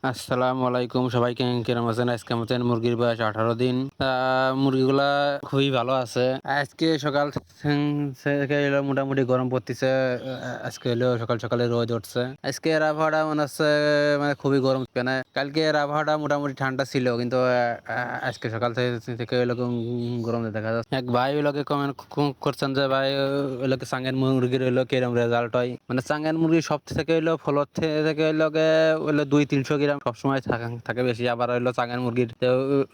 আসসালামু আলাইকুম সবাইকে কিরম আছেন? আজকে আমাদের মুরগির বয়স 18 দিন। মুরগিগুলা খুবই ভালো আছে। আজকে সকাল থেকে এলো মোটামুটি গরম পড়তেছে। আজকে এলো সকাল সকালে রোদ উঠছে। আজকে এর আবহাওয়াটা মনে হচ্ছে মানে খুবই গরম, কেন কালকে এর আবহাওয়াটা মোটামুটি ঠান্ডা ছিল, কিন্তু আজকে সকাল থেকে এলো গরম দেখা যাচ্ছে। এক ভাই ওগুলোকে কমেন্ট করছেন যে ভাই ওগুলোকে চাঙ্গের মুরগির হইলো কিরম রেজাল্ট হয়। মানে চাঙ্গের মুরগি সব থেকে হইলো ফলর থেকে হইলো 200-300 গ্রাম সবসময় থাকে বেশি। আবার হইলো চাঙ্গের মুরগির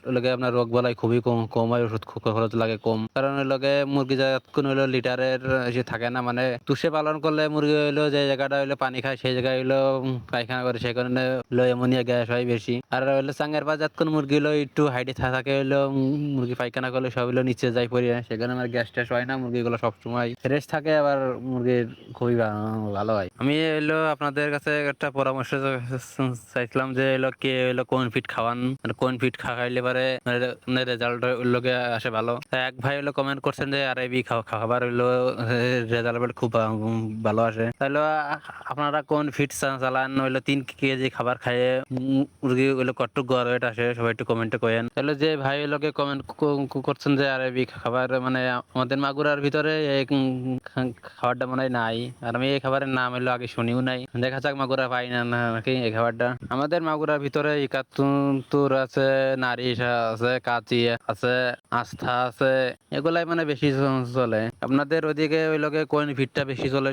ওগুলোকে আপনার রোগ বালাই খুবই কম হয়, ওষুধ খরচ লাগে কম, কারণ ওগুলোকে মুরগি যতক্ষণ হইলো লিটারের এসে থাকে না, মানে তুষে পালন করলে মুরগি হইলো যে জায়গাটা হইলো পানি খায় সেই জায়গায় হইলো পায়খানা করে, সেই কারণে হইলো অ্যামোনিয়া গ্যাস হয় বেশি। আর হইলো চাঙ্গের বা যতক্ষণ মুরগি হইলো একটু হাইটে থাকে হইলো মুরগি পায়খানা করলে সব হইলো নিচে যায় পড়ে, সেখানে আমার গ্যাস ট্যাস হয় না, মুরগিগুলো সবসময় ফ্রেশ থাকে, আবার মুরগির খুবই ভালো হয়। আমি এলো আপনাদের কাছে একটা পরামর্শ চাইছিলাম যে এলো কে এলো কোন ফিট খাওয়ান, মানে কোন ফিট খাওয়াইলে পারে রেজাল্ট লোকে আসে ভালো। এক ভাই হলো কমেন্ট করছেন যে আরবি খাবার হইলো রেজাল্ট খুব ভালো আসে। তাহলে আপনারা কোন ফিট চালান, হইলো 3 কেজি খাবার খাইয়ে মুরগি হইলো কতটুকু ওয়েট আসে, সবাই একটু কমেন্টে করেন। তাহলে যে ভাই লোকে কমেন্ট করছেন যে আরবি খাবার, মানে আমাদের মাগুরার ভিতরে এই খাবারটা মনে হয় নাই, আর আমি এই খাবারের নাম হলো আগে শুনিও নাই। দেখা যাক মাগুরা পাই না নাকি এই খাবারটা। আমাদের মাগুরার ভিতরে একাত্তর আছে, নারিশ আছে, কাচি আছে, আস্থা আছে, এগুলাই মানে বেশি চলে। আপনাদের ওইদিকে ওই লোকে কোন ফিটটা বেশি চলে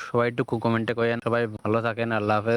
সবাই একটু কমেন্টে করেন। সবাই ভালো থাকেন, আল্লাহ হাফেজ।